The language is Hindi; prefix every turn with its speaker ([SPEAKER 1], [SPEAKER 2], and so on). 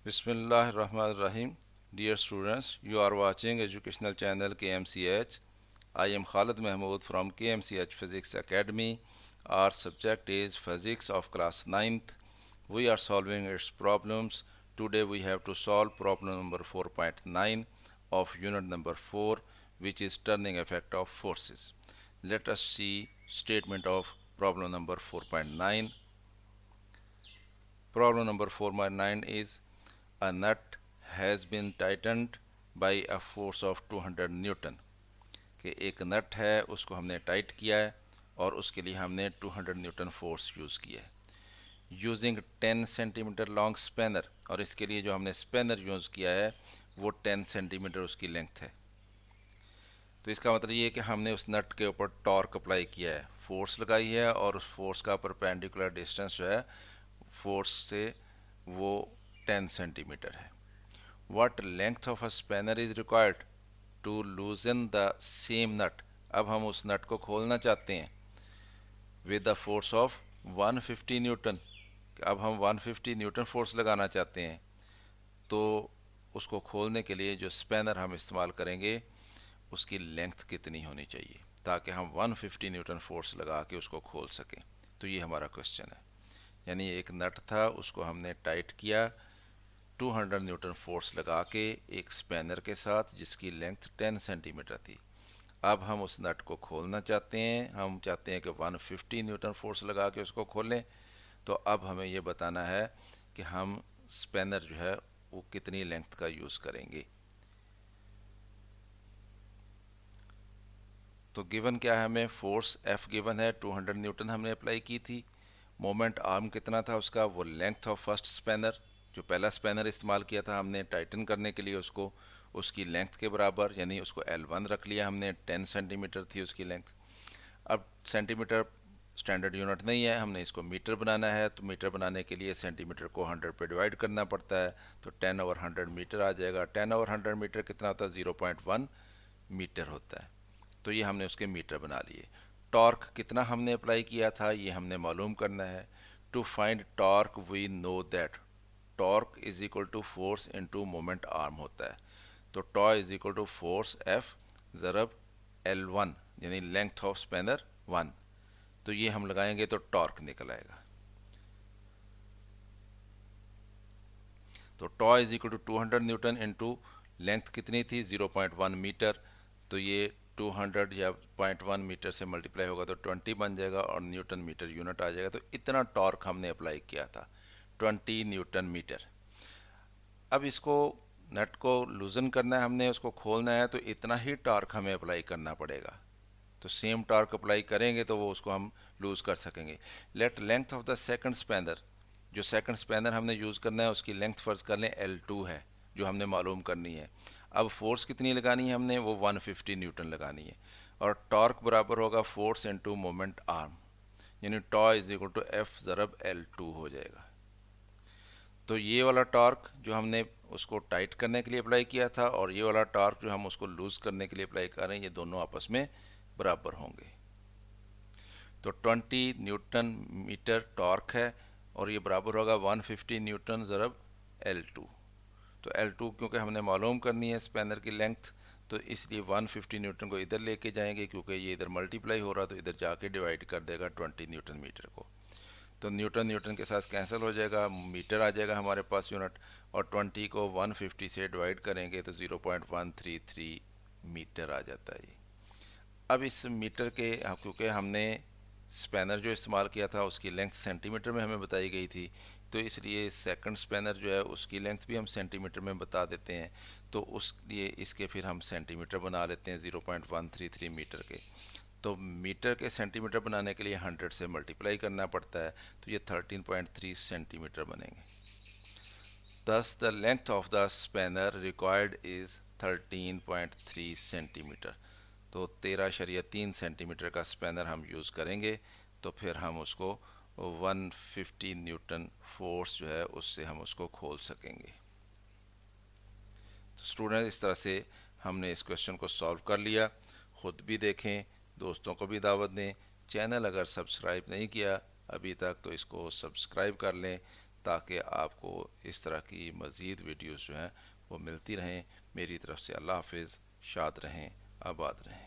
[SPEAKER 1] Bismillahirrahmanirrahim. Dear students, you are watching educational channel KMCH. I am Khalid Mahmood from KMCH Physics Academy. Our subject is Physics of class 9th. We are solving its problems. Today we have to solve problem number 4.9 of unit number 4, which is turning effect of forces. Let us see statement of problem number 4.9. Problem number 4.9 is a nut has been tightened by a force of 200 Newton कि एक नट है उसको हमने टाइट किया है और उसके लिए हमने 200 न्यूटन फोर्स यूज़ किया है यूजिंग 10 सेंटीमीटर लॉन्ग स्पैनर। और इसके लिए जो हमने स्पैनर यूज़ किया है वो 10 सेंटीमीटर उसकी लेंथ है। तो इसका मतलब ये है कि हमने उस नट के ऊपर टॉर्क अप्लाई किया है, फोर्स लगाई है और उस फोर्स का परपेंडिकुलर डिस्टेंस जो है फोर्स से वो 10 सेंटीमीटर है। What length of a spanner is required to loosen the same nut? अब हम उस नट को खोलना चाहते हैं with the force of 150 Newton. अब हम 150 न्यूटन फोर्स लगाना चाहते हैं, तो उसको खोलने के लिए जो स्पैनर हम इस्तेमाल करेंगे उसकी लेंथ कितनी होनी चाहिए ताकि हम 150 न्यूटन फोर्स लगा के उसको खोल सकें। तो ये हमारा क्वेश्चन है। यानी एक नट था उसको हमने टाइट किया 200 न्यूटन फोर्स लगा के एक स्पैनर के साथ जिसकी लेंथ 10 सेंटीमीटर थी। अब हम उस नट को खोलना चाहते हैं, हम चाहते हैं कि 150 न्यूटन फोर्स लगा के उसको खोलें। तो अब हमें ये बताना है कि हम स्पैनर जो है वो कितनी लेंथ का यूज़ करेंगे। तो गिवन क्या है, हमें फोर्स F गिवन है, 200 न्यूटन हमने अप्लाई की थी। मोमेंट आर्म कितना था उसका, वो लेंथ ऑफ फर्स्ट स्पैनर, जो पहला स्पैनर इस्तेमाल किया था हमने टाइटन करने के लिए उसको, उसकी लेंथ के बराबर, यानी उसको L1 रख लिया हमने, 10 सेंटीमीटर थी उसकी लेंथ। अब सेंटीमीटर स्टैंडर्ड यूनिट नहीं है, हमने इसको मीटर बनाना है, तो मीटर बनाने के लिए सेंटीमीटर को 100 पे डिवाइड करना पड़ता है, तो 10/100 मीटर आ जाएगा। 10/100 मीटर कितना होता है, 0.1 मीटर होता है। तो ये हमने उसके मीटर बना लिए। टॉर्क कितना हमने अप्लाई किया था ये हमने मालूम करना है। To find torque we know that torque is equal to force into moment arm होता है। तो tau is equal to force F ज़रब L1 यानी लेंथ ऑफ स्पैनर 1। तो ये हम लगाएंगे तो टॉर्क निकल आएगा। तो tau is equal to 200 newton into length कितनी थी 0.1 मीटर। तो ये 200 या 0.1 मीटर से मल्टीप्लाई होगा तो 20 बन जाएगा और न्यूटन मीटर यूनिट आ जाएगा। तो इतना टॉर्क हमने अप्लाई किया था 20 न्यूटन मीटर। अब इसको नट को लूजन करना है, हमने उसको खोलना है, तो इतना ही टॉर्क हमें अप्लाई करना पड़ेगा। तो सेम टॉर्क अप्लाई करेंगे तो वो उसको हम लूज कर सकेंगे। Late length of the second spanner, जो सेकंड स्पैनर हमने यूज़ करना है उसकी लेंथ फर्ज कर लें L2 है जो हमने मालूम करनी है। अब फोर्स कितनी लगानी है हमने, वो 150 न्यूटन लगानी है और टॉर्क बराबर होगा फोर्स इनटू मोमेंट आर्म, यानी tau is equal to F ज़रब L2 हो जाएगा। तो ये वाला टॉर्क जो हमने उसको टाइट करने के लिए अप्लाई किया था और ये वाला टॉर्क जो हम उसको लूज करने के लिए अप्लाई कर रहे हैं, ये दोनों आपस में बराबर होंगे। तो 20 न्यूटन मीटर टॉर्क है और ये बराबर होगा 150 न्यूटन ज़रब L2। तो L2 क्योंकि हमने मालूम करनी है स्पैनर की लेंथ, तो इसलिए 150 न्यूटन को इधर लेके जाएंगे क्योंकि ये इधर मल्टीप्लाई हो रहा तो इधर जाके डिवाइड कर देगा 20 न्यूटन मीटर को। तो न्यूटन न्यूटन के साथ कैंसिल हो जाएगा, मीटर आ जाएगा हमारे पास यूनिट, और 20 को 150 से डिवाइड करेंगे तो 0.133 मीटर आ जाता है। अब इस मीटर के क्योंकि हमने स्पैनर जो इस्तेमाल किया था उसकी लेंथ सेंटीमीटर में हमें बताई गई थी, तो इसलिए सेकंड स्पैनर जो है उसकी लेंथ भी हम सेंटीमीटर में बता देते हैं। तो उस लिए इसके फिर हम सेंटीमीटर बना लेते हैं 0.133 मीटर के। तो मीटर के सेंटीमीटर बनाने के लिए 100 से मल्टीप्लाई करना पड़ता है, तो ये 13.3 सेंटीमीटर बनेंगे। दस the length of the spanner required is 13.3 centimetre. तो 13.3 सेंटीमीटर का स्पैनर हम यूज़ करेंगे, तो फिर हम उसको 150 न्यूटन फोर्स जो है उससे हम उसको खोल सकेंगे। तो स्टूडेंट इस तरह से हमने इस क्वेश्चन को सॉल्व कर लिया। ख़ुद भी देखें, दोस्तों को भी दावत दें। चैनल अगर सब्सक्राइब नहीं किया अभी तक तो इसको सब्सक्राइब कर लें ताकि आपको इस तरह की मज़ीद वीडियोस जो हैं वो मिलती रहें। मेरी तरफ से अल्लाह हाफिज़। शाद रहें, आबाद रहें।